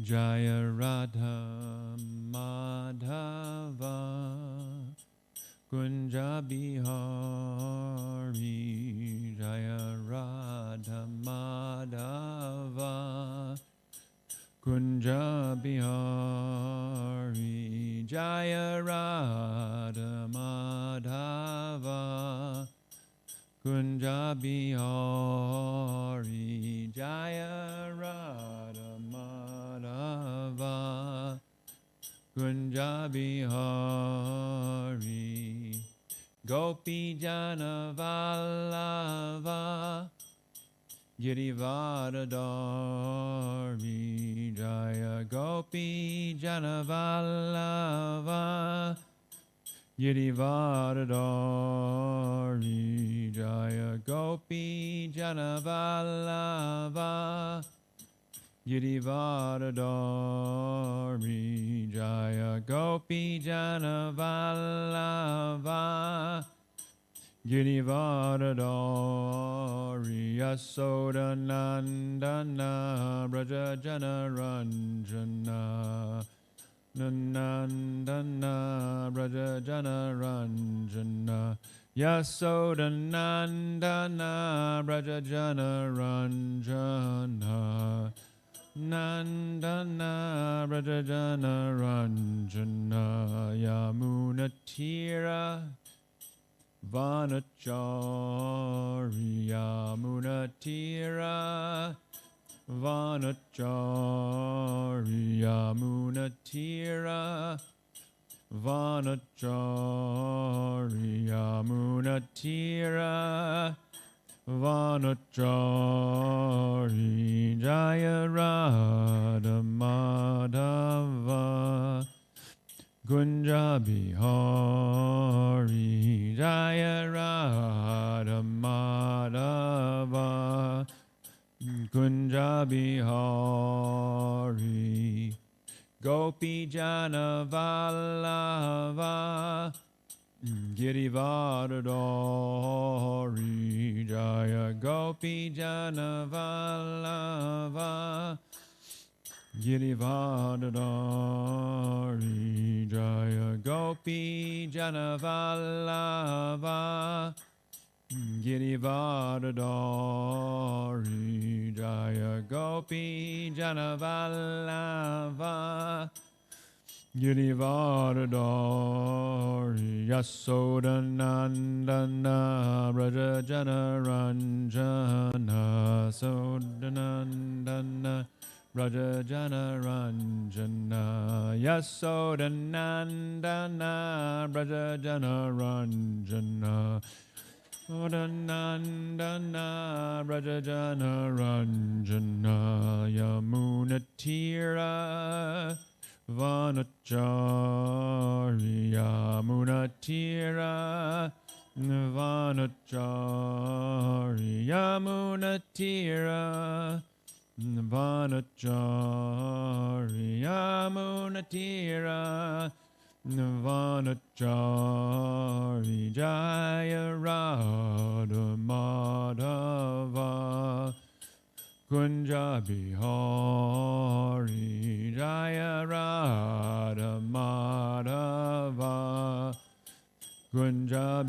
Jaya Radha Madhava Kunja Bihari Jaya Radha Madhava Kunja Bihari Jaya Radha Madhava Kunja Bihari Jaya Radha Madhava Kunja Bihari Gopi Jana Vallava Girivardhari Jaya Gopi Jana Vallava Girivardhari Jaya Gopi Jana Vallava Girivardhari Jaya Gopi Jana Vallava Girivardhari Yasodanandana Braja Jana Ranjana Nandana Braja Jana Ranjana Yasodanandana Braja Jana Ranjana Nandana Braja Jana Ranjana Yamunatira Vanachari Yamunatira Vanachari Yamunatira Vanachari Yamunatira Vanachari Jaya Radha Madhava Kunja Bihari Jaya Radha Madhava Kunja Bihari Gopi Jana Vallava Girivardhari Jaya Gopi Jana Vallava Girivardhari Jaya Gopi Jana Vallava Girivardhari Jaya Gopi Jana Vallava Girivardhari Yasodanandana Braja Jana Ranjana Sodanandana Braja Jana Ranjana Yasodanandana Braja Jana Ranjana Sodanandana Braja Jana Ranjana Yamunatira Vanachari Yamunatira Vanachari Yamunatira Vanachari Yamunatira Vanachari Jaya Radha Madhava Kunja Bihari Jaya Radha Madhava Kunja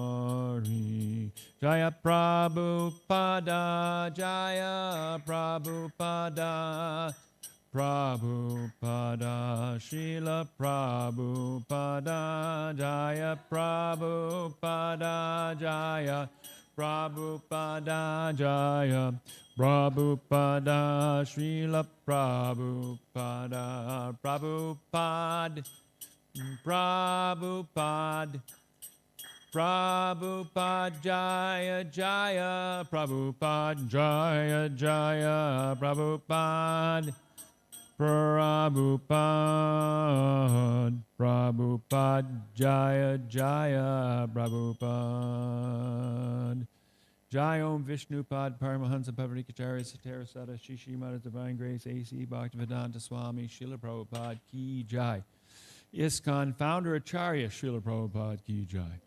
Bihari Jaya Prabhupada Jaya Prabhupada Prabhupada Srila Prabhupada Jaya Prabhupada Jaya Prabhupada Jaya Prabhupada Srila Prabhupada Prabhupada Prabhupada Prabhupada Jaya Jaya Prabhupada Jaya Jaya Prabhupada Prabhupada Prabhupada Jaya Jaya Prabhupada Jai Om Vishnupad Paramahansa Pavarikacharya Satarasada Shishi Mata Divine Grace A.C. Bhaktivedanta Swami Srila Prabhupada Ki Jai ISKCON Founder Acharya Srila Prabhupada Ki Jai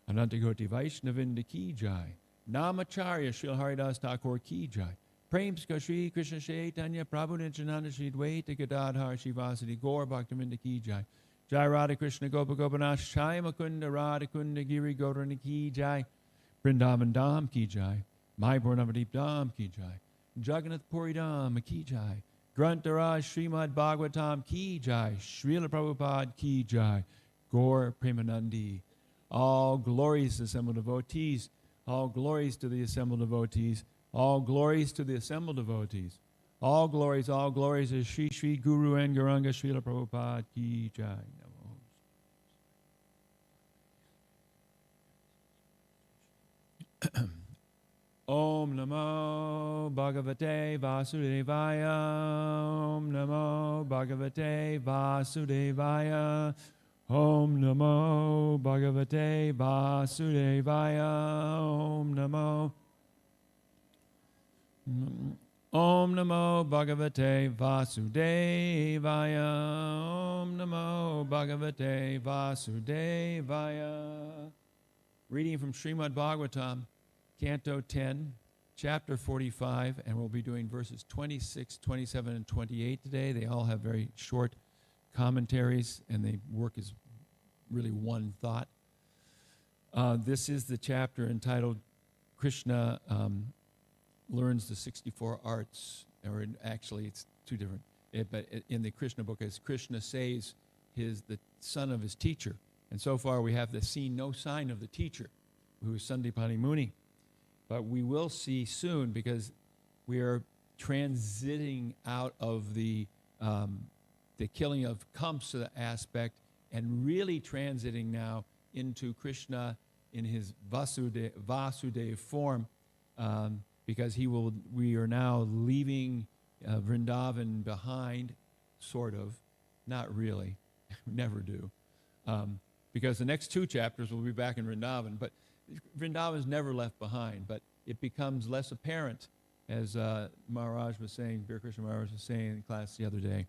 Anantakoti Vaishnavinda Ki Jai Namacharya Srila Haridas Thakur Ki Jai Premska Shri Krishna Chaitanya Prabhu Nityananda Shri Dvaita Gadadhar Shivasati Gaur Bhaktavinda Ki Jai. Jai Radha Krishna Gopa Gopanash Jai Mukunda Radha Kunda Giri Gaurani Ki Jai. Vrindavan Dham Ki Jai. Mayapur Navadip Dham Ki Jai. Jagannath Puri Dham Ki Jai. Grantharaj Srimad Bhagavatam Ki Jai. Srila Prabhupada Ki Jai. Gaur Premanandi. All glories to assembled devotees. All glories to the assembled devotees. All glories to the assembled devotees. All glories to Shri Shri Guru and Gauranga Srila Prabhupada Ki Jai. Om Namo Bhagavate Vasudevaya. Om Namo Bhagavate Vasudevaya. Om Namo Bhagavate Vasudevaya. Om Namo. Om Namo Bhagavate Vasudevaya. Om Namo Bhagavate Vasudevaya. Reading from Srimad Bhagavatam, Canto 10, Chapter 45, and we'll be doing verses 26, 27, and 28 today. They all have very short commentaries, and they work as really one thought. This is the chapter entitled Krishna Learns the 64 Arts, or actually it's two different, but in the Krishna book, as Krishna saves the son of his teacher. And so far we have seen no sign of the teacher, who is Sandipani Muni. But we will see soon, because we are transiting out of the killing of Kamsa aspect and really transiting now into Krishna in his Vasudeva form, because we are now leaving Vrindavan behind, sort of, not really, never do, because the next two chapters will be back in Vrindavan, but Vrindavan is never left behind, but it becomes less apparent, as Maharaj was saying, Bir Krishna Maharaj was saying in class the other day.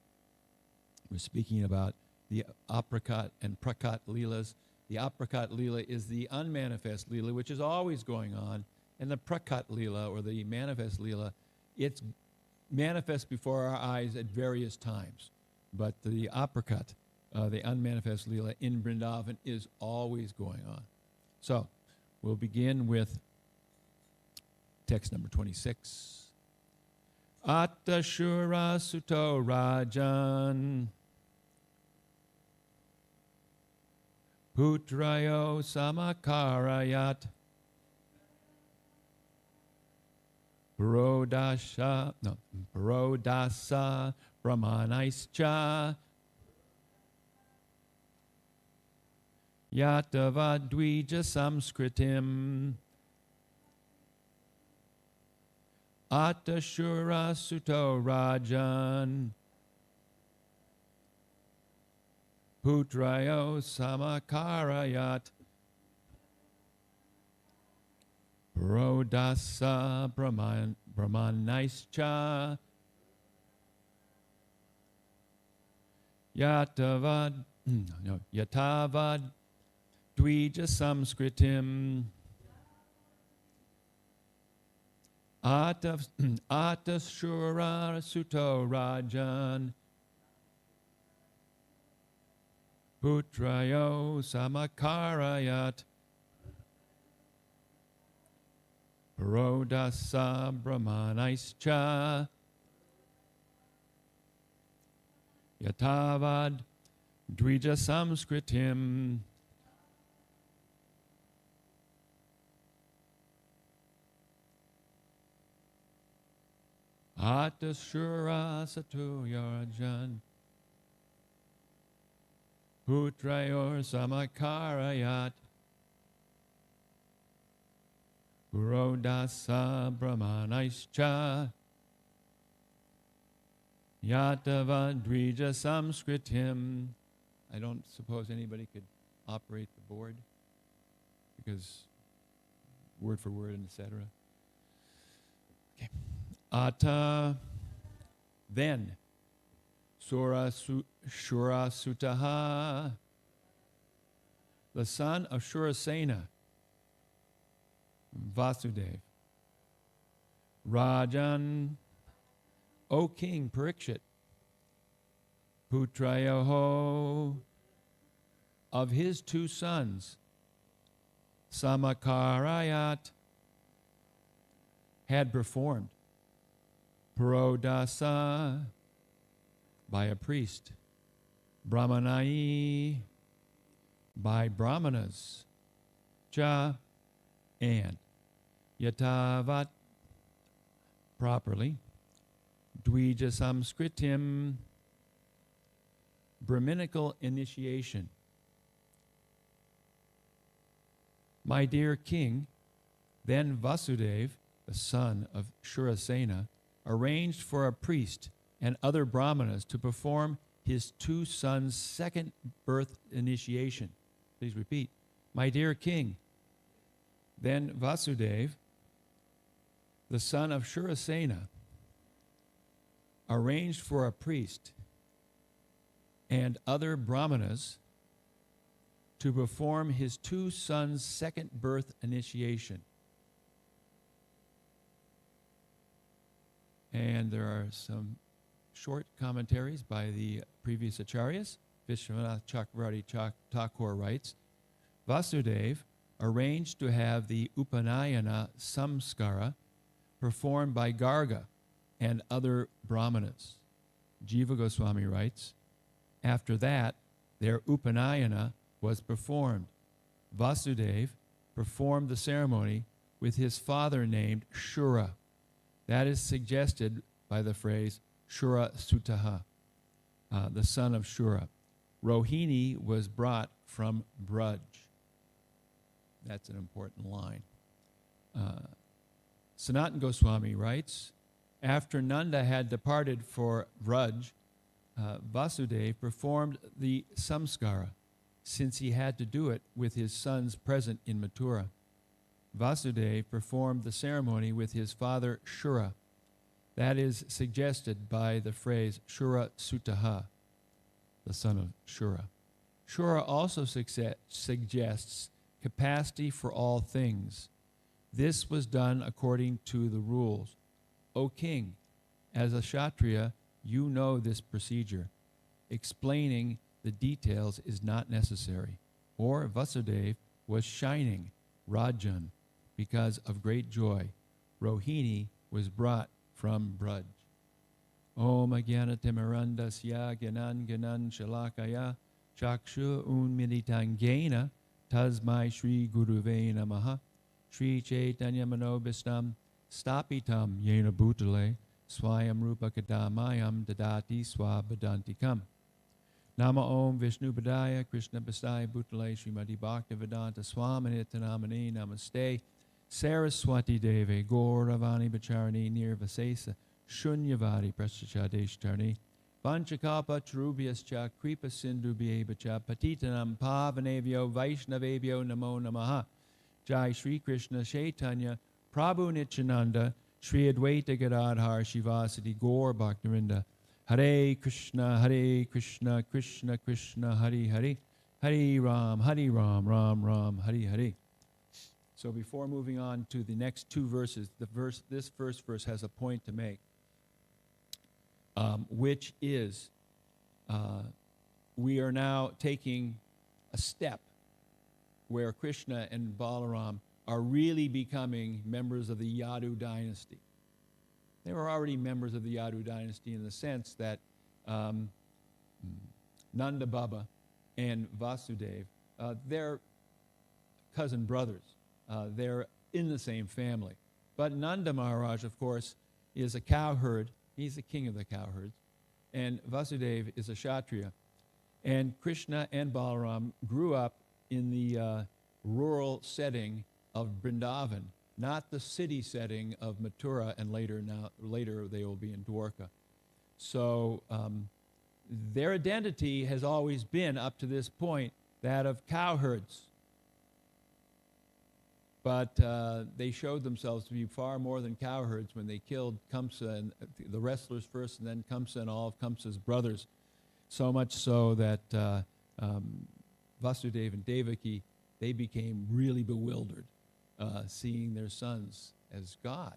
We're speaking about the aprakat and prakat leelas. The aprakat leela is the unmanifest leela, which is always going on, and the prakat leela, or the manifest leela, it's manifest before our eyes at various times. But the aprakat, the unmanifest leela in Vrindavan, is always going on. So, we'll begin with text number 26. Atashura Suto Rajan Putrayo Samakarayat Prodasa Brahmanaischa Yatavadvija Samskritim Atashura Suto Rajan Putrayo Samakarayat Prodasa Brahmanaischa Yatavad Dvija Samskritim Atashura Suto Rajan Putrayo Samakarayat Prodasa Brahmanaischa Yatavad Dvija Samskritim Atashura Satu Yarajan Putrayor Samakarayat Purodasa Brahmanaischa Yatavadvija Samskritim. I don't suppose anybody could operate the board, because word for word and etc. Okay. Ata, then, Shurasutaha, the son of Shurasena, Vasudev, Rajan, O King Parikshit, Putrayoho, of his 2 sons, Samakarayat, had performed Purodasa by a priest, Brahmanai by brahmanas, Cha and Yatavat properly, Dvija Samskritim, Brahminical initiation. My dear king, then Vasudev, the son of Shurasena, arranged for a priest and other brahmanas to perform his 2 sons' second birth initiation. Please repeat. My dear king, then Vasudev, the son of Shurasena, arranged for a priest and other brahmanas to perform his 2 sons' second birth initiation. And there are some short commentaries by the previous acharyas. Vishwanath Chakravarti Thakur writes, Vasudev arranged to have the Upanayana Samskara performed by Garga and other brahmanas. Jiva Goswami writes, after that, their Upanayana was performed. Vasudev performed the ceremony with his father named Shura. That is suggested by the phrase Shura Sutaha, the son of Shura. Rohini was brought from Braj. That's an important line. Sanatan Goswami writes, after Nanda had departed for Braj, Vasudev performed the samskara, since he had to do it with his sons present in Mathura. Vasudev performed the ceremony with his father Shura. That is suggested by the phrase Shura Sutaha, the son of Shura. Shura also suggests capacity for all things. This was done according to the rules. O king, as a Kshatriya, you know this procedure. Explaining the details is not necessary. Or Vasudev was shining, Rajan, because of great joy. Rohini was brought from Braj. Om Agyanatimirandasya Gyanan Gyanan Shalakaya Chakshu Unmiditangena Tasmai Shri Guruve Namaha Shri Chaitanya Manobhistam Stapitam Yena Bhutale Swayam Rupa Kadamayam Dadati Swabadantikam. Nama Om Vishnu Padaya Krishna Basaya Bhutale Srimati Bhaktivedanta Swaminithanamani Namaste Saraswati Deve Gauravani Bacharani Nirvasesa Shunyavadi Prasthachadeshtarni Panchakalpa Charubhyascha Kripa Sindhu Bhyevacha Patitanam Pavanevyo Vaishnavebhyo Namo Namaha Jai Shri Krishna Chaitanya Prabhu Nityananda Shri Advaita Gadadhar Shivasati Gaur Bhaktivinda Hare Krishna Krishna Krishna Hare Hare Hare Ram Ram Ram Hare Hare. So before moving on to the next 2 verses, this first verse has a point to make, which is we are now taking a step where Krishna and Balaram are really becoming members of the Yadu dynasty. They were already members of the Yadu dynasty in the sense that Nanda Baba and Vasudev, they're cousin brothers. They're in the same family. But Nanda Maharaj, of course, is a cowherd. He's the king of the cowherds. And Vasudeva is a Kshatriya. And Krishna and Balaram grew up in the rural setting of Vrindavan, not the city setting of Mathura, and later they will be in Dwarka. So their identity has always been, up to this point, that of cowherds. But they showed themselves to be far more than cowherds when they killed Kamsa and the wrestlers first, and then Kamsa and all of Kamsa's brothers. So much so that Vasudeva and Devaki, they became really bewildered, seeing their sons as God.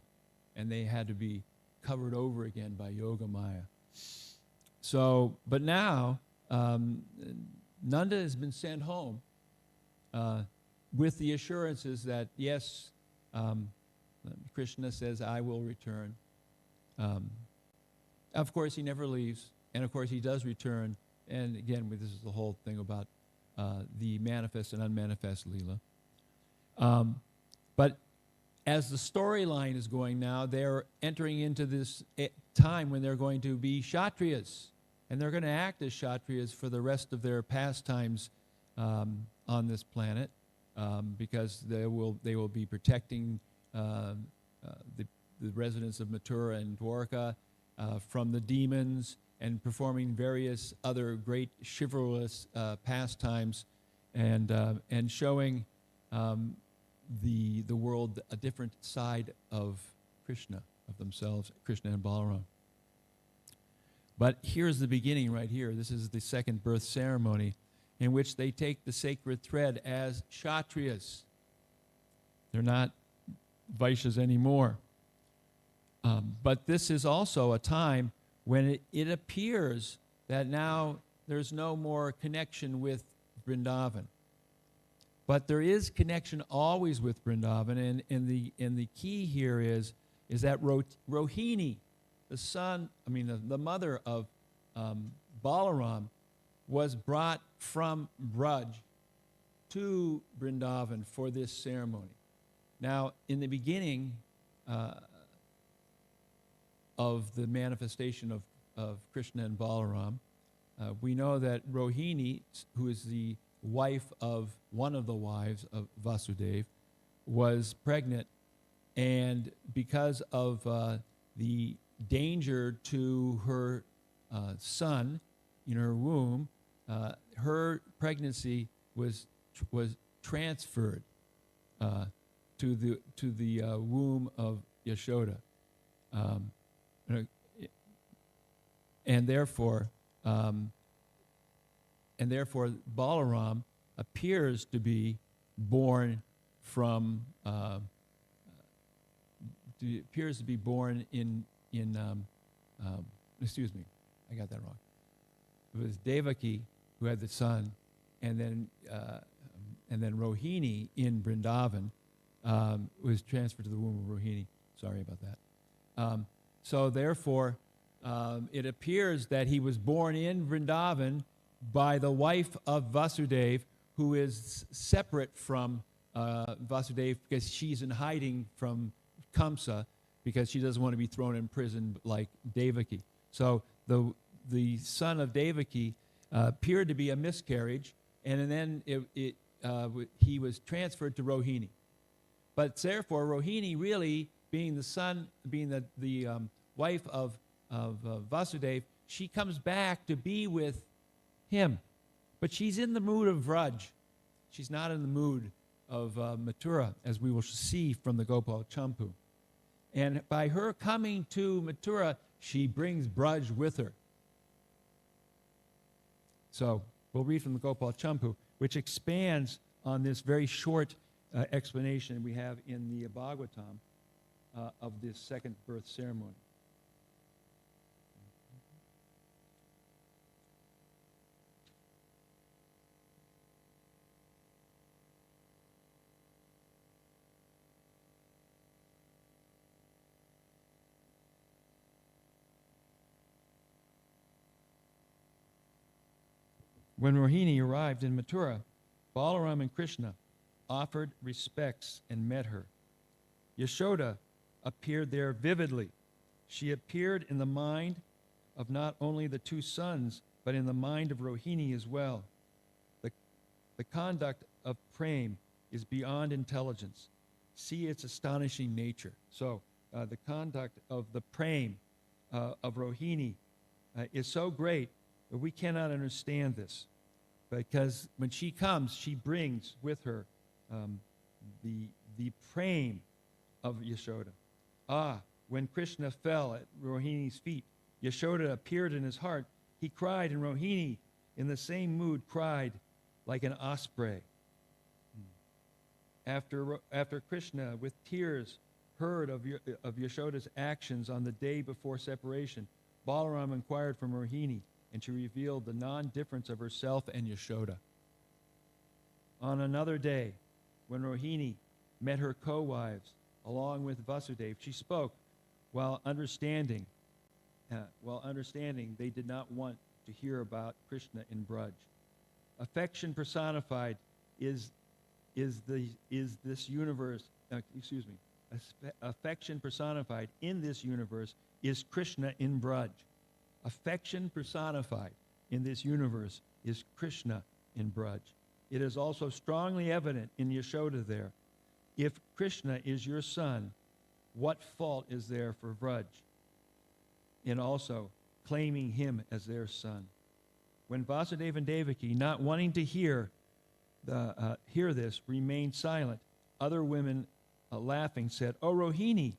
and they had to be covered over again by Yoga Maya. So, but now Nanda has been sent home with the assurances that, yes, Krishna says, I will return. Of course, he never leaves, and of course, he does return. And again, this is the whole thing about the manifest and unmanifest Leela. But as the storyline is going now, they're entering into this time when they're going to be Kshatriyas, and they're going to act as Kshatriyas for the rest of their pastimes on this planet, because they will be protecting the residents of Mathura and Dwarka from the demons, and performing various other great chivalrous pastimes, and showing the world a different side of Krishna, of themselves, Krishna and Balaram. But here's the beginning right here. This is the second birth ceremony, in which they take the sacred thread as Kshatriyas. They're not Vaishyas anymore. But this is also a time when it appears that now there's no more connection with Vrindavan. But there is connection always with Vrindavan, and the key here is that Rohini, the mother of Balaram, was brought from Braj to Vrindavan for this ceremony. Now, in the beginning of the manifestation of Krishna and Balaram, we know that Rohini, who is the wife of one of the wives of Vasudeva, was pregnant, and because of the danger to her son in her womb, her pregnancy was transferred to the womb of Yashoda, and therefore Balaram appears to be born from excuse me, I got that wrong. It was Devaki who had the son, and then Rohini in Vrindavan was transferred to the womb of Rohini. Sorry about that. So therefore, it appears that he was born in Vrindavan by the wife of Vasudeva, who is separate from Vasudeva because she's in hiding from Kamsa, because she doesn't want to be thrown in prison like Devaki. So the son of Devaki appeared to be a miscarriage, and then he was transferred to Rohini. But therefore, Rohini really being the wife of Vasudeva, she comes back to be with him. But she's in the mood of Vraj. She's not in the mood of Mathura, as we will see from the Gopal Champu. And by her coming to Mathura, she brings Braj with her. So we'll read from the Gopal Champu, which expands on this very short explanation we have in the Bhagavatam of this second birth ceremony. When Rohini arrived in Mathura, Balaram and Krishna offered respects and met her. Yashoda appeared there vividly. She appeared in the mind of not only the two sons, but in the mind of Rohini as well. The conduct of Prem is beyond intelligence. See its astonishing nature. So the conduct of the Prem of Rohini is so great that we cannot understand this. Because when she comes, she brings with her the Prem of Yashoda. When Krishna fell at Rohini's feet, Yashoda appeared in his heart. He cried, and Rohini, in the same mood, cried like an osprey. After Krishna, with tears, heard of Yashoda's actions on the day before separation, Balaram inquired from Rohini, and she revealed the non-difference of herself and Yashoda. On another day, when Rohini met her co-wives along with Vasudeva, she spoke while understanding they did not want to hear about Krishna in Braj. Affection personified is this universe. Affection personified in this universe is Krishna in Braj. Affection personified in this universe is Krishna in Braj. It is also strongly evident in Yashoda there. If Krishna is your son, what fault is there for Braj in also claiming him as their son? When Vasudeva and Devaki, not wanting to hear this, remained silent, other women laughing said, "Oh, Rohini,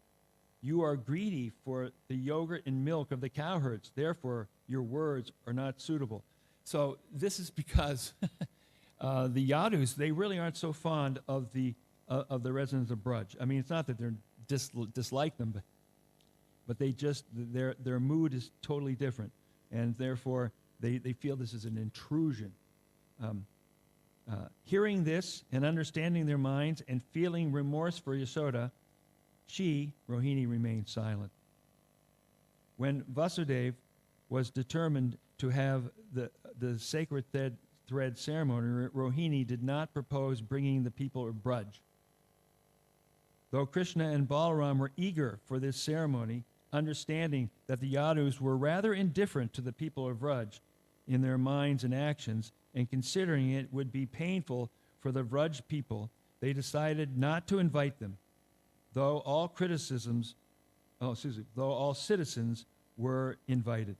you are greedy for the yogurt and milk of the cowherds. Therefore, your words are not suitable." So this is because the Yadus, they really aren't so fond of the residents of Braj. I mean, it's not that they're dislike them, but they just their mood is totally different, and therefore they feel this is an intrusion. Hearing this and understanding their minds and feeling remorse for Yashoda, she, Rohini, remained silent. When Vasudeva was determined to have the sacred thread ceremony, Rohini did not propose bringing the people of Braj. Though Krishna and Balaram were eager for this ceremony, understanding that the Yadus were rather indifferent to the people of Braj in their minds and actions, and considering it would be painful for the Braj people, they decided not to invite them, though all citizens were invited.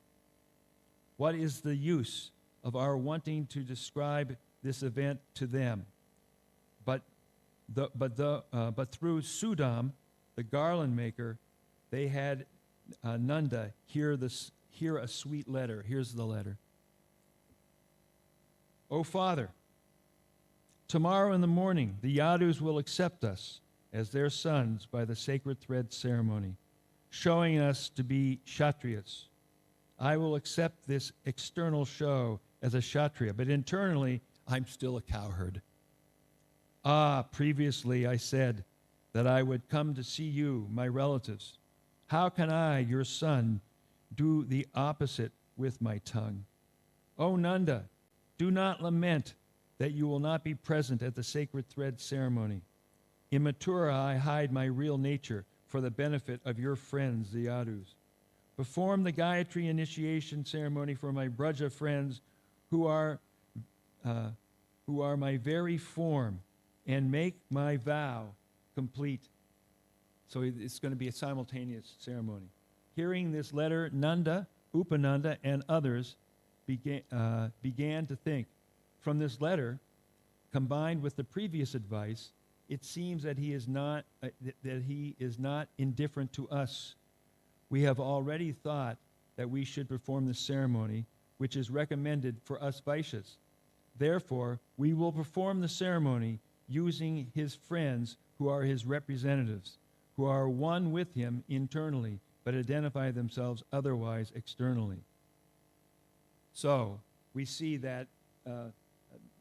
What is the use of our wanting to describe this event to them? But through Sudam, the garland maker, they had Nanda hear a sweet letter. Here's the letter. "O Father, tomorrow in the morning the Yadus will accept us as their sons by the sacred thread ceremony, showing us to be Kshatriyas. I will accept this external show as a Kshatriya, but internally I'm still a cowherd. Previously I said that I would come to see you, my relatives. How can I, your son, do the opposite with my tongue? O Nanda, do not lament that you will not be present at the sacred thread ceremony. In Mathura I hide my real nature for the benefit of your friends, the Yadus. Perform the Gayatri initiation ceremony for my Braja friends who are my very form, and make my vow complete." So it's going to be a simultaneous ceremony. Hearing this letter, Nanda, Upananda, and others began to think, from this letter, combined with the previous advice, it seems that he is not indifferent to us. We have already thought that we should perform the ceremony, which is recommended for us Vaishyas. Therefore, we will perform the ceremony using his friends who are his representatives, who are one with him internally, but identify themselves otherwise externally. So, we see that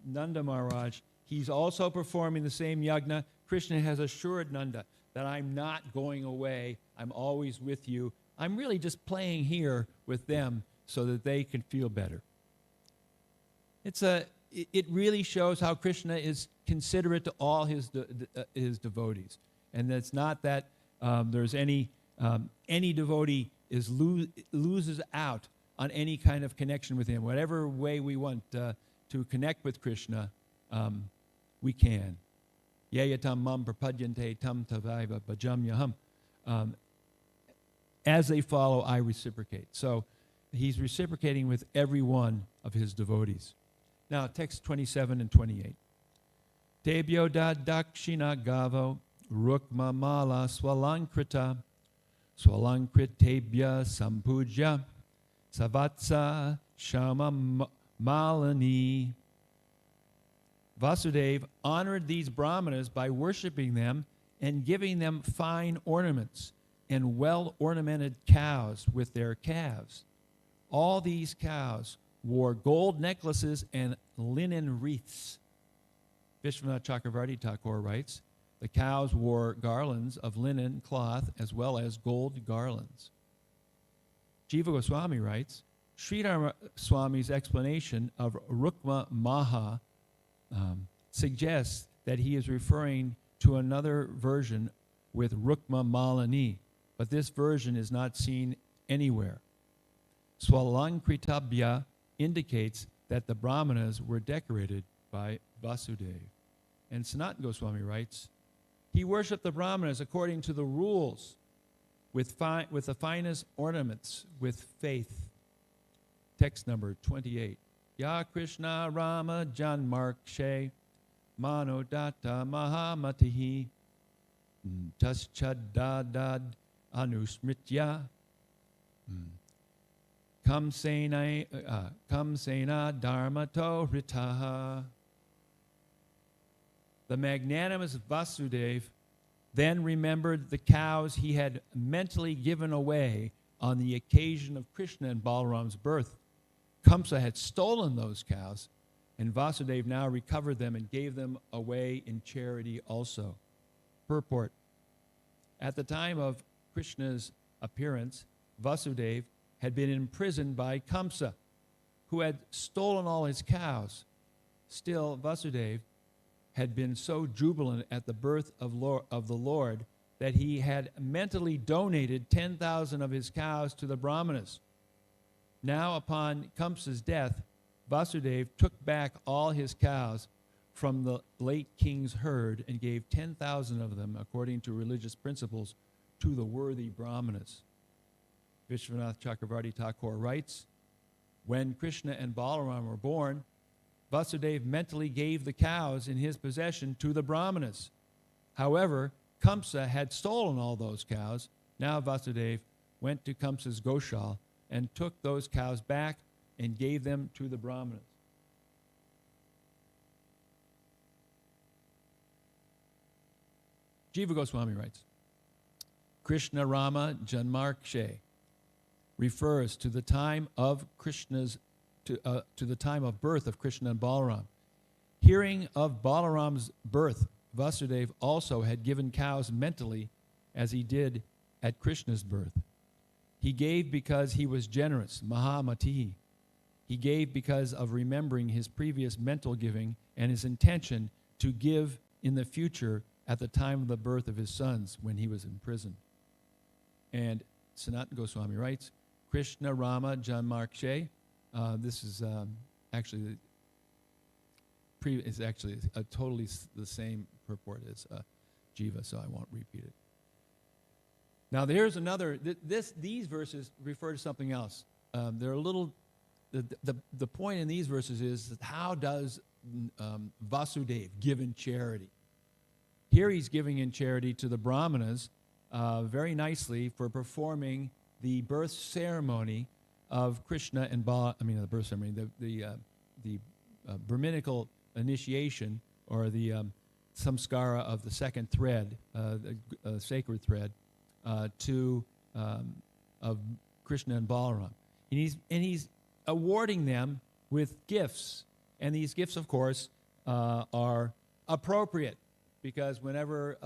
Nanda Maharaj, he's also performing the same yagna. Krishna has assured Nanda that I'm not going away, I'm always with you. I'm really just playing here with them so that they can feel better. It really shows how Krishna is considerate to all his devotees, and it's not that there's any devotee loses out on any kind of connection with him. Whatever way we want to connect with Krishna, we can. Yayatam mam prapadyante tam tavaiva bhajamyaham. As they follow, I reciprocate. So he's reciprocating with every one of his devotees. Now, text 27 and 28. Tebyo da dakshina gavo rukma mala swalankrita swalankritebya sampuja savatsa shama malani. Vasudeva honored these brahmanas by worshiping them and giving them fine ornaments and well-ornamented cows with their calves. All these cows wore gold necklaces and linen wreaths. Vishwanath Chakravarti Thakur writes, the cows wore garlands of linen cloth as well as gold garlands. Jiva Goswami writes, Sridhar Swami's explanation of Rukma Maha suggests that he is referring to another version with Rukma Malini, but this version is not seen anywhere. Swalankritabhya indicates that the Brahmanas were decorated by Vasudeva. And Sanatana Goswami writes, he worshipped the Brahmanas according to the rules, with the finest ornaments, with faith. Text number 28. Ya Krishna Rama Janmarkshe Manodatta Mahamatihi Taschadadad Anusmritya Kamsena Dharmato Ritaha. The magnanimous Vasudeva then remembered the cows he had mentally given away on the occasion of Krishna and Balaram's birth. Kamsa had stolen those cows, and Vasudeva now recovered them and gave them away in charity also. Purport. At the time of Krishna's appearance, Vasudeva had been imprisoned by Kamsa, who had stolen all his cows. Still, Vasudeva had been so jubilant at the birth of the Lord that he had mentally donated 10,000 of his cows to the Brahmanas. Now, upon Kamsa's death, Vasudeva took back all his cows from the late king's herd and gave 10,000 of them, according to religious principles, to the worthy Brahmanas. Vishwanath Chakravarti Thakur writes, when Krishna and Balaram were born, Vasudeva mentally gave the cows in his possession to the Brahmanas. However, Kamsa had stolen all those cows. Now Vasudeva went to Kamsa's Goshal and took those cows back and gave them to the Brahmanas. Jiva Goswami writes, Krishna Rama Janmarkshe refers to the time of Krishna's to the time of birth of Krishna and Balaram. Hearing of Balaram's birth, Vasudeva also had given cows mentally as he did at Krishna's birth. He gave because he was generous, Mahamatihi. He gave because of remembering his previous mental giving and his intention to give in the future at the time of the birth of his sons when he was in prison. And Sanatana Goswami writes, Krishna Rama Janmarkshe. This is actually totally the same purport as Jiva, so I won't repeat it. Now, there's another. These verses refer to something else. They're a little. The point in these verses is that how does Vasudeva give in charity? Here he's giving in charity to the Brahmanas very nicely for performing the birth ceremony of Krishna and the birth ceremony, the Brahminical initiation, or the samskara of the second thread, the sacred thread, of Krishna and Balaram. And he's awarding them with gifts. And these gifts, of course, are appropriate, because whenever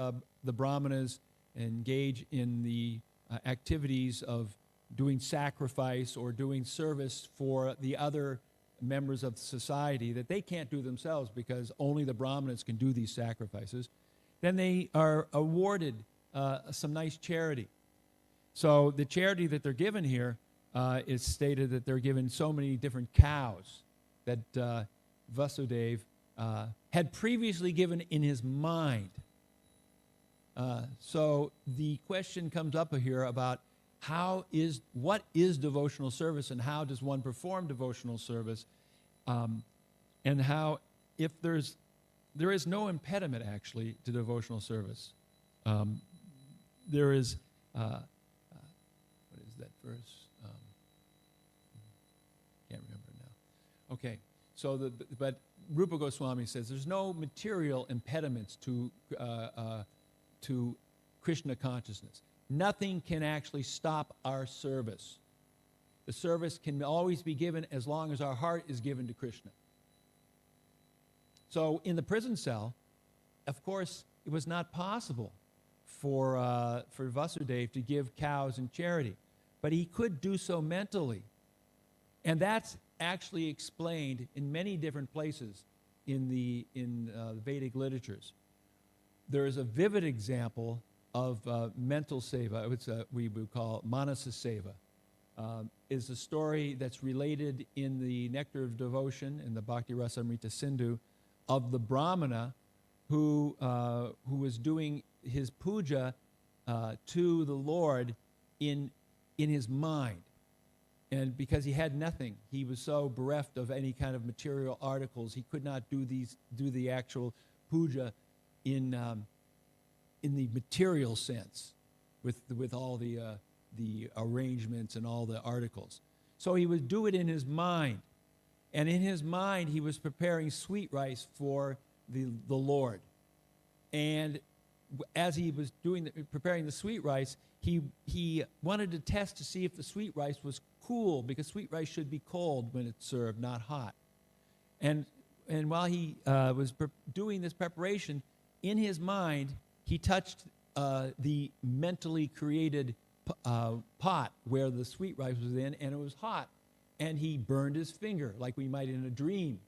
the Brahmanas engage in the activities of doing sacrifice or doing service for the other members of society that they can't do themselves because only the Brahmanas can do these sacrifices, then they are awarded some nice charity. So the charity that they're given here is stated that they're given so many different cows that Vasudeva had previously given in his mind. So the question comes up here about what is devotional service, and how does one perform devotional service, and how, if there is no impediment actually to devotional service. There is what is that verse? Can't remember now. Okay, so but Rupa Goswami says there's no material impediments to to Krishna consciousness. Nothing can actually stop our service. The service can always be given as long as our heart is given to Krishna. So in the prison cell, of course, it was not possible for Vasudev to give cows in charity, but he could do so mentally. And that's actually explained in many different places in the Vedic literatures. There is a vivid example of mental seva, which we would call manasa seva. Is a story that's related in the Nectar of Devotion, in the Bhakti Rasamrita Sindhu, of the Brahmana who was doing his puja to the Lord in his mind. And because he had nothing, he was so bereft of any kind of material articles, he could not do the actual puja in the material sense, with all the arrangements and all the articles. So he would do it in his mind. And in his mind, he was preparing sweet rice for the Lord. And as he was preparing the sweet rice, he wanted to test to see if the sweet rice was cool, because sweet rice should be cold when it's served, not hot. And while he was doing this preparation, in his mind, he touched the mentally created pot where the sweet rice was in, and it was hot. And he burned his finger, like we might in a dream.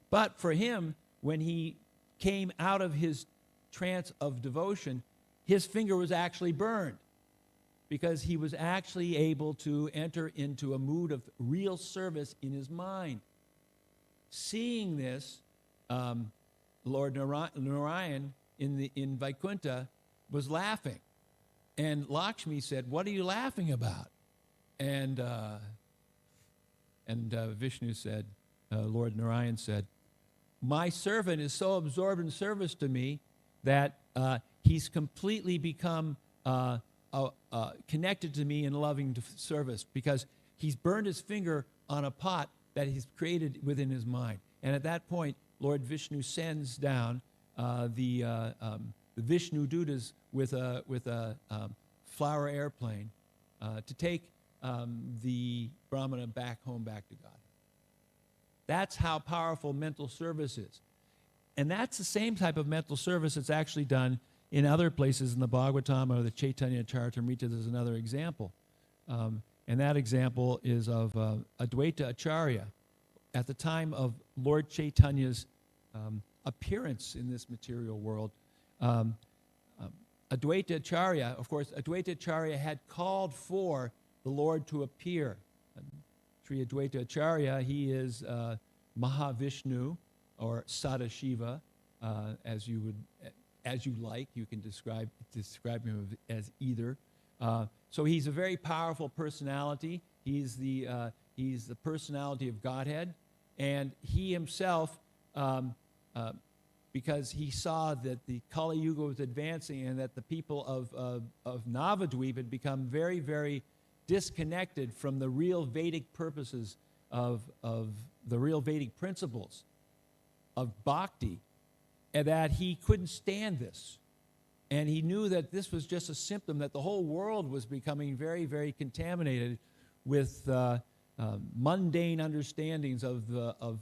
But for him, when he came out of his trance of devotion, his finger was actually burned, because he was actually able to enter into a mood of real service in his mind. Seeing this, Lord Narayan in Vaikuntha was laughing. And Lakshmi said, "What are you laughing about?" And Vishnu said, Lord Narayan said, "My servant is so absorbed in service to me that he's completely become connected to me in loving service, because he's burned his finger on a pot that he's created within his mind." And at that point, Lord Vishnu sends down the Vishnu Dutas with a flower airplane to take the Brahmana back home, back to God. That's how powerful mental service is. And that's the same type of mental service that's actually done in other places in the Bhagavatam or the Chaitanya Charitamrita. There's another example. And that example is of Advaita Acharya. At the time of Lord Chaitanya's appearance in this material world, Advaita Acharya, of course, Advaita Acharya had called for the Lord to appear. Sri Advaita Acharya, he is Mahavishnu, or Sadashiva, as you like. You can describe him as either. So he's a very powerful personality. He's the personality of Godhead, and he himself, because he saw that the Kali Yuga was advancing and that the people of Navadvip had become very, very disconnected from the real Vedic purposes of the real Vedic principles of bhakti, and that he couldn't stand this. And he knew that this was just a symptom that the whole world was becoming very, very contaminated with mundane understandings of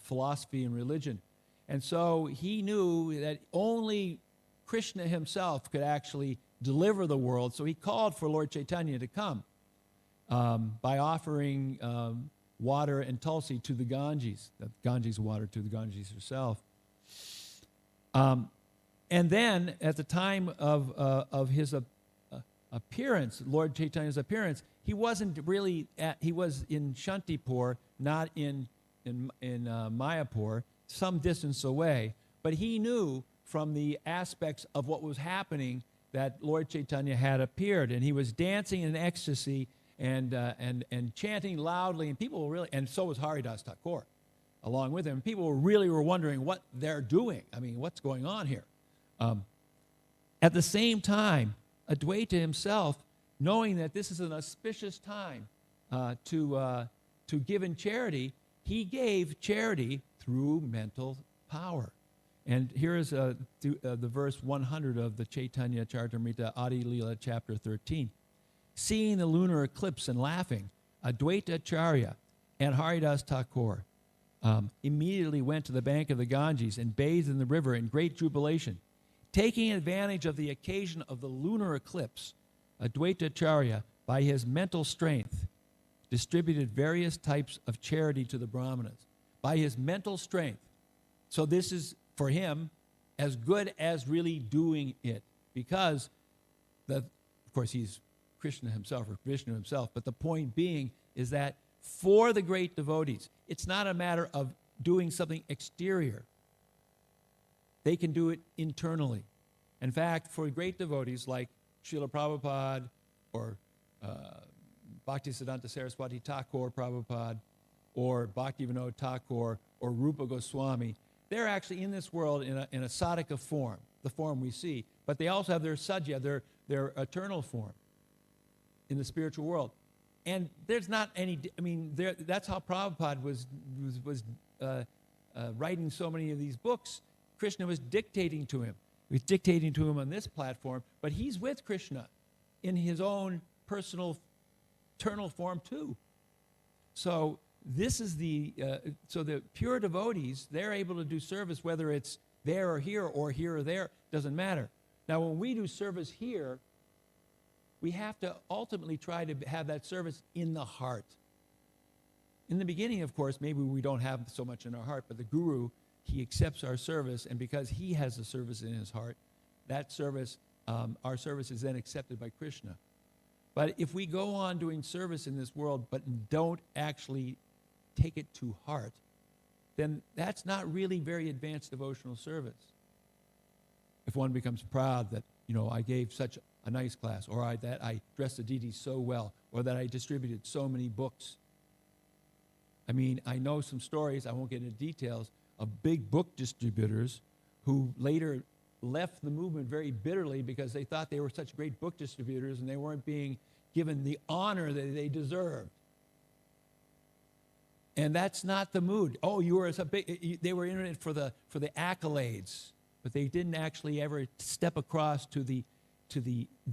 philosophy and religion. And so he knew that only Krishna himself could actually deliver the world. So he called for Lord Chaitanya to come by offering water and tulsi to the Ganges, the Ganges water to the Ganges herself. And then at the time of his appearance, Lord Chaitanya's appearance, he wasn't really he was in Shantipur, not in Mayapur, some distance away. But he knew from the aspects of what was happening that Lord Chaitanya had appeared, and he was dancing in ecstasy and chanting loudly, and people were really, and so was Haridas Thakur along with him. People were wondering what they're doing. I mean, what's going on here? At the same time, Advaita himself, knowing that this is an auspicious time to give in charity, he gave charity through mental power. And here is the verse 100 of the Chaitanya Charitamrita Adi Leela, chapter 13. Seeing the lunar eclipse and laughing, Advaita Acharya and Haridas Thakur immediately went to the bank of the Ganges and bathed in the river in great jubilation. Taking advantage of the occasion of the lunar eclipse, Advaita Acharya, by his mental strength, distributed various types of charity to the Brahmanas. By his mental strength. So this is, for him, as good as really doing it. Because, of course, he's Krishna himself, or Vishnu himself, but the point being is that for the great devotees, it's not a matter of doing something exterior. They can do it internally. In fact, for great devotees like Srila Prabhupada or Bhaktisiddhanta Saraswati Thakur Prabhupada or Bhaktivinoda Thakur or Rupa Goswami, they're actually in this world in a sadhaka form, the form we see, but they also have their sajya, their eternal form in the spiritual world. And there's not any, that's how Prabhupada was writing so many of these books. Krishna was dictating to him. He was dictating to him on this platform, but he's with Krishna in his own personal, eternal form too. So this is so the pure devotees, they're able to do service whether it's there or here or there, doesn't matter. Now when we do service here, we have to ultimately try to have that service in the heart. In the beginning, of course, maybe we don't have so much in our heart, but the Guru, he accepts our service, and because he has the service in his heart, that service, our service is then accepted by Krishna. But if we go on doing service in this world but don't actually take it to heart, then that's not really very advanced devotional service. If one becomes proud that, I gave such a nice class, or that I dressed the deities so well, or that I distributed so many books. I know some stories, I won't get into details, of big book distributors who later left the movement very bitterly because they thought they were such great book distributors and they weren't being given the honor that they deserved. And that's not the mood. Oh, they were in it for the accolades, but they didn't actually ever step across to the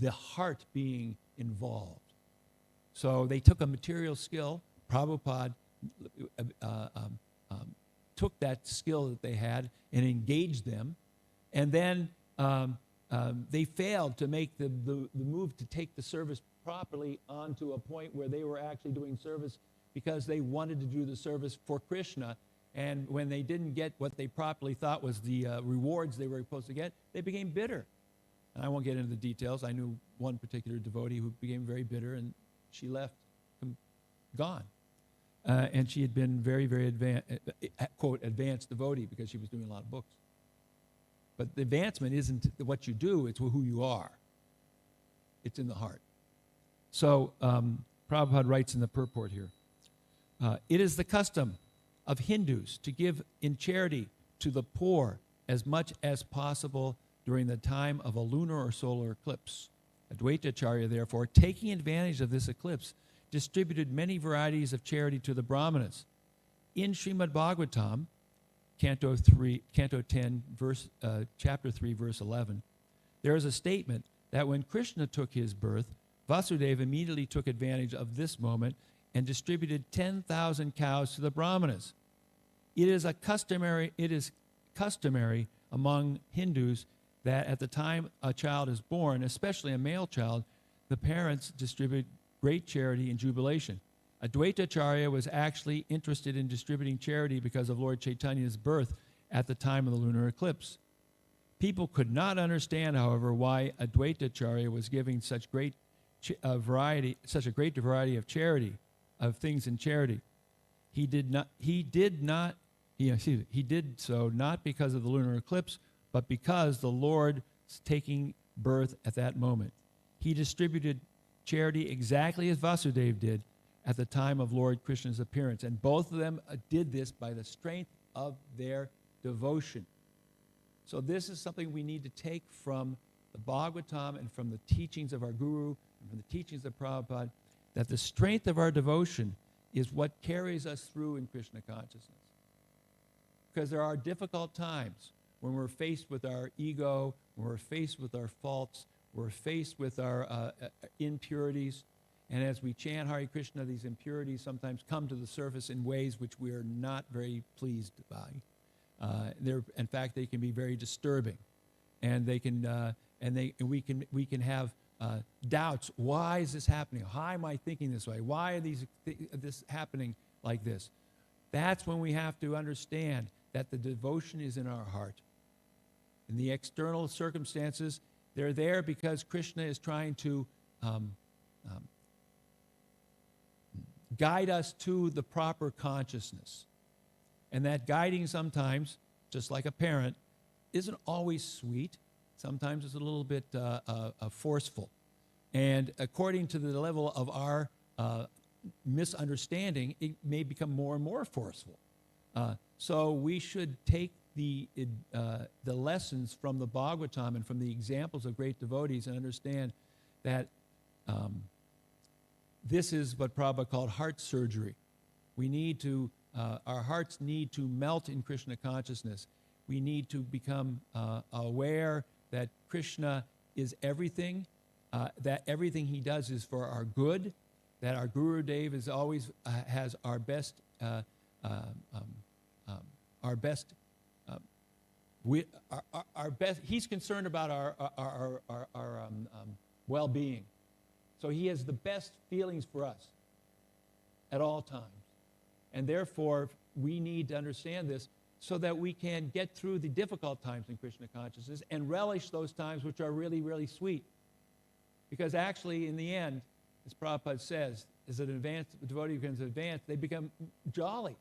heart being involved. So they took a material skill. Prabhupada took that skill that they had and engaged them, and then they failed to make the move to take the service properly onto a point where they were actually doing service because they wanted to do the service for Krishna. And when they didn't get what they properly thought was the rewards they were supposed to get, they became bitter. And I won't get into the details. I knew one particular devotee who became very bitter, and she left, gone. And she had been very, very quote, advanced devotee because she was doing a lot of books. But the advancement isn't what you do, it's who you are. It's in the heart. So Prabhupada writes in the purport here, it is the custom of Hindus to give in charity to the poor as much as possible during the time of a lunar or solar eclipse. Advaita Acharya, therefore, taking advantage of this eclipse, distributed many varieties of charity to the Brahmanas. In Srimad Bhagavatam, Canto 10, chapter 3, verse 11, there is a statement that when Krishna took his birth, Vasudeva immediately took advantage of this moment and distributed 10,000 cows to the Brahmanas. It is customary among Hindus that at the time a child is born, especially a male child, the parents distribute great charity and jubilation. Advaita Acharya was actually interested in distributing charity because of Lord Chaitanya's birth at the time of the lunar eclipse. People could not understand, however, why Advaita Acharya was giving such a great variety of charity, of things in charity. He did so not because of the lunar eclipse, but because the Lord was taking birth at that moment. He distributed charity exactly as Vasudeva did at the time of Lord Krishna's appearance. And both of them did this by the strength of their devotion. So this is something we need to take from the Bhagavatam and from the teachings of our Guru and from the teachings of Prabhupada, that the strength of our devotion is what carries us through in Krishna consciousness. Because there are difficult times when we're faced with our ego, when we're faced with our faults, we're faced with our impurities. And as we chant Hare Krishna, these impurities sometimes come to the surface in ways which we are not very pleased by. In fact, they can be very disturbing, and they can, we can have doubts. Why is this happening? Why am I thinking this way? Why are this happening like this? That's when we have to understand that the devotion is in our heart. And the external circumstances, they're there because Krishna is trying to guide us to the proper consciousness. And that guiding sometimes, just like a parent, isn't always sweet. Sometimes it's a little bit forceful. And according to the level of our misunderstanding, it may become more and more forceful. So we should take the lessons from the Bhagavatam and from the examples of great devotees and understand that this is what Prabhupada called heart surgery. We need to, our hearts need to melt in Krishna consciousness. We need to become aware that Krishna is everything, that everything he does is for our good, that our Guru Dev is always has our best, our best. Our best. He's concerned about our well-being, so he has the best feelings for us at all times, and therefore we need to understand this so that we can get through the difficult times in Krishna consciousness and relish those times which are really, really sweet. Because actually, in the end, as Prabhupada says, as an advanced devotee becomes advanced, they become jolly.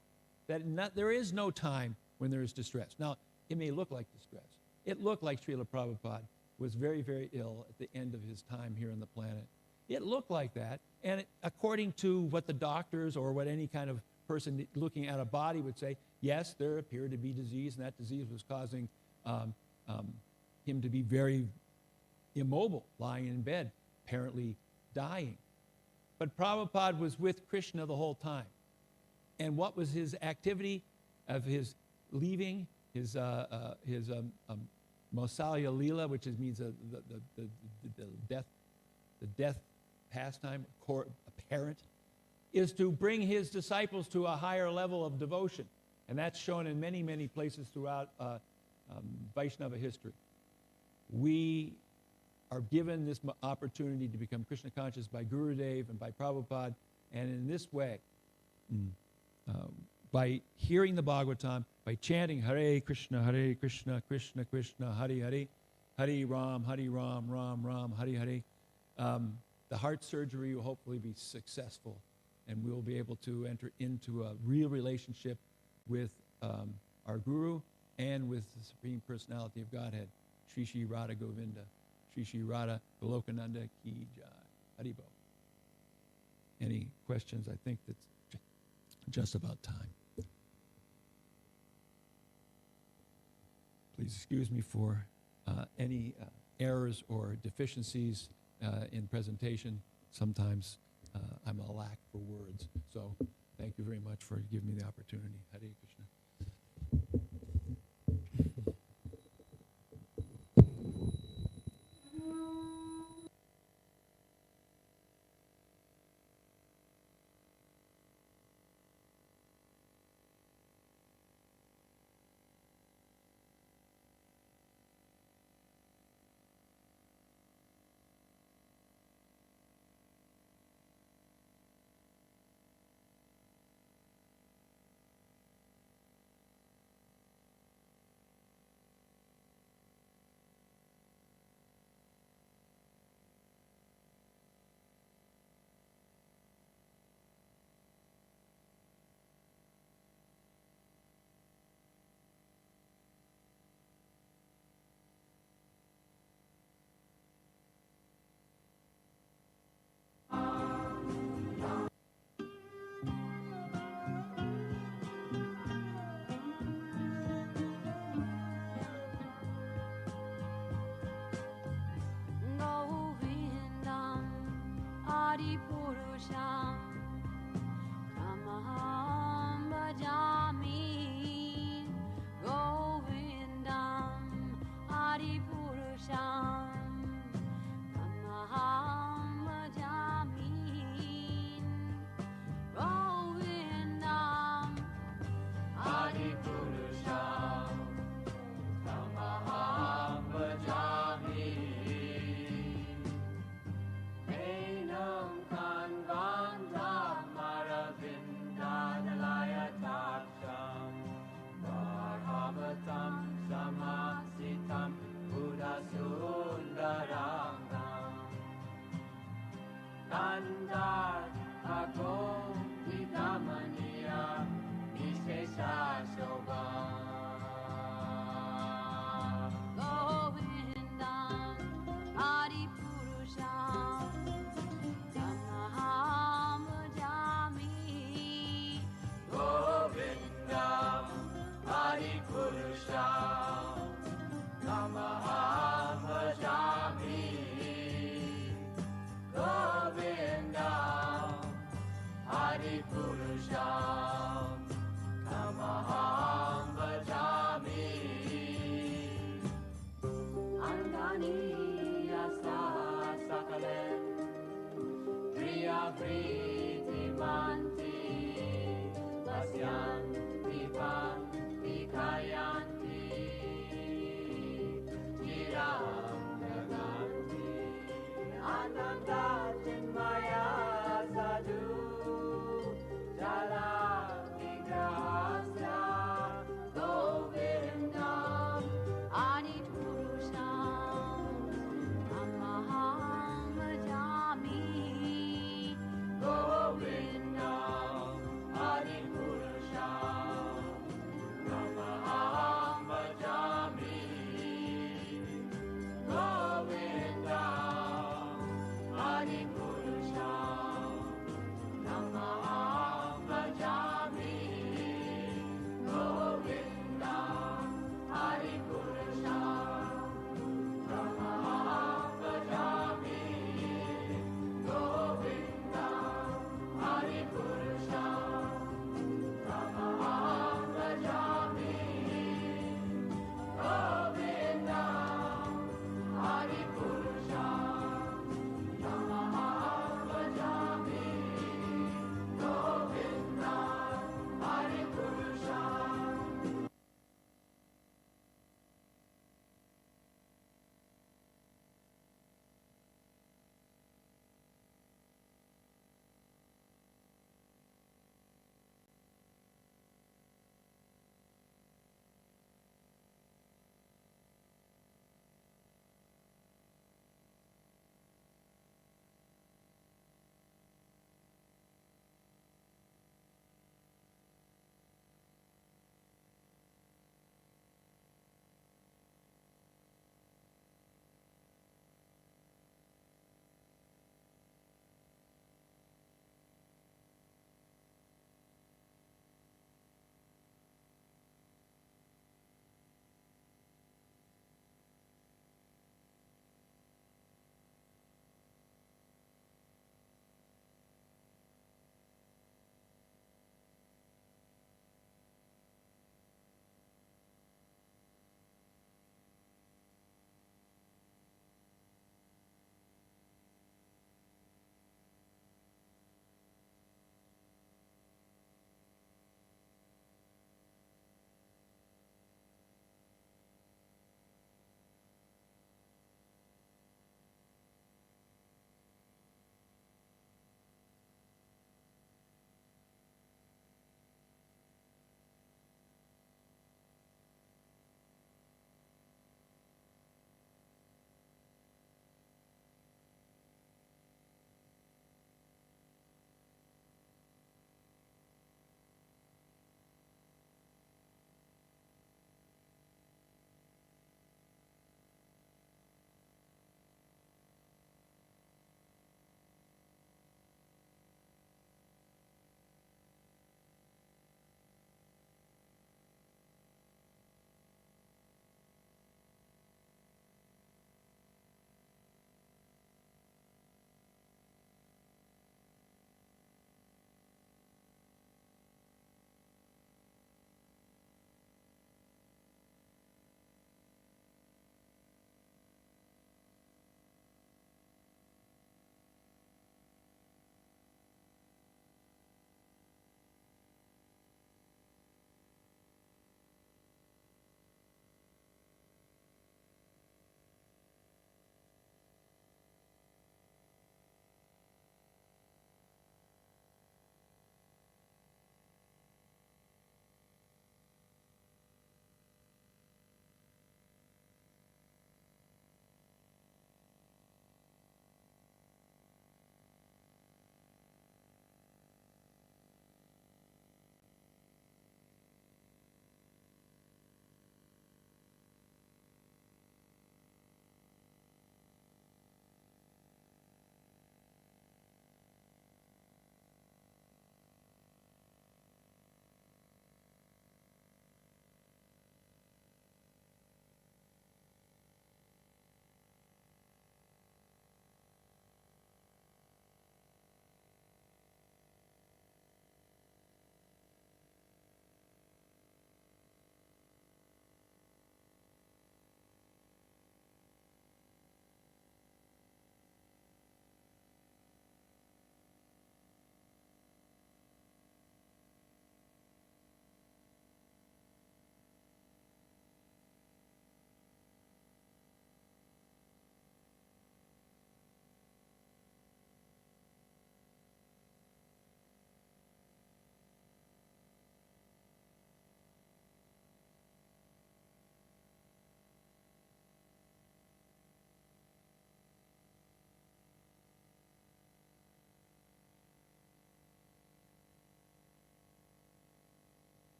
There is no time when there is distress. Now, it may look like distress. It looked like Srila Prabhupada was very, very ill at the end of his time here on the planet. It looked like that, and according to what the doctors or what any kind of person looking at a body would say, yes, there appeared to be disease, and that disease was causing him to be very immobile, lying in bed, apparently dying. But Prabhupada was with Krishna the whole time. And what was his activity of his leaving, his Mausalya Leela, which means the death pastime, apparent, is to bring his disciples to a higher level of devotion. And that's shown in many, many places throughout Vaishnava history. We are given this opportunity to become Krishna conscious by Gurudev and by Prabhupada, and in this way, by hearing the Bhagavatam, by chanting Hare Krishna, Krishna Krishna, Hare Hare, Hare Ram, Ram Ram, Hare Hare, the heart surgery will hopefully be successful, and we will be able to enter into a real relationship with our Guru and with the Supreme Personality of Godhead, Shri Shri Radha Govinda, Shri Shri Radha Golokananda Ki Jai. Haribo. Any questions? I think that's just about time. Please excuse me for any errors or deficiencies in presentation. Sometimes I'm a lack for words. So thank you very much for giving me the opportunity. Hare Krishna. Purusham Tamaham Bhajami Govindam Andar ako ikamaniya Iskesa soba Govindam Adi Purusham Tamaham Bhajami Govindam Adi Purusham Tamaham Bhajami Govindam Adi Purusham Tamaham Bhajami Andani Asa Sakalen Priya Priti Manti Pasyanti Panti Kayanti Chiram Jaganti Ananda Chinmaya Sadhu Jala Vigrahasya Govindam Adi Purusham Tamaham Bhajami Govindam Adi Purusham Tamaham Bhajami Govindam Adi Purusham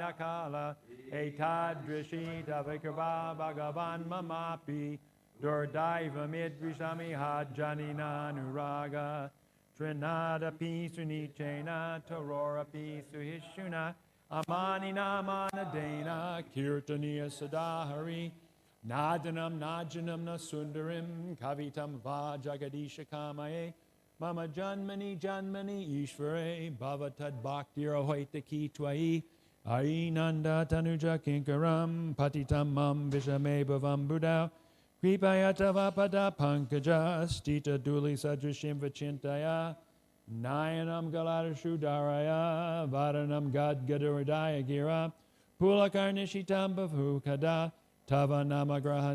nakala etadrishita vikirva bhagavan mamapi durdaiva midrishami hajjanina nuraga trinada pisunichena torora pisuhishuna amanina manadena kirtaniya sadahari nadanam najanam nasundarim kavitam va jagadisha kamaye Mama Janmani Janmani Ishvare Bhavatad Bhaktir Ahoita Ki Twai Arinanda Tanuja Kinkaram Patitam Mam Vishame Bhavam Buddha Kripayata Vapada Pankaja Stita Duli Sadrashim Vachintaya Nayanam Galadashudaraya Varanam Gad Gadaradaya Gira Pulakarnishitam Bhavukada Tava Namagraha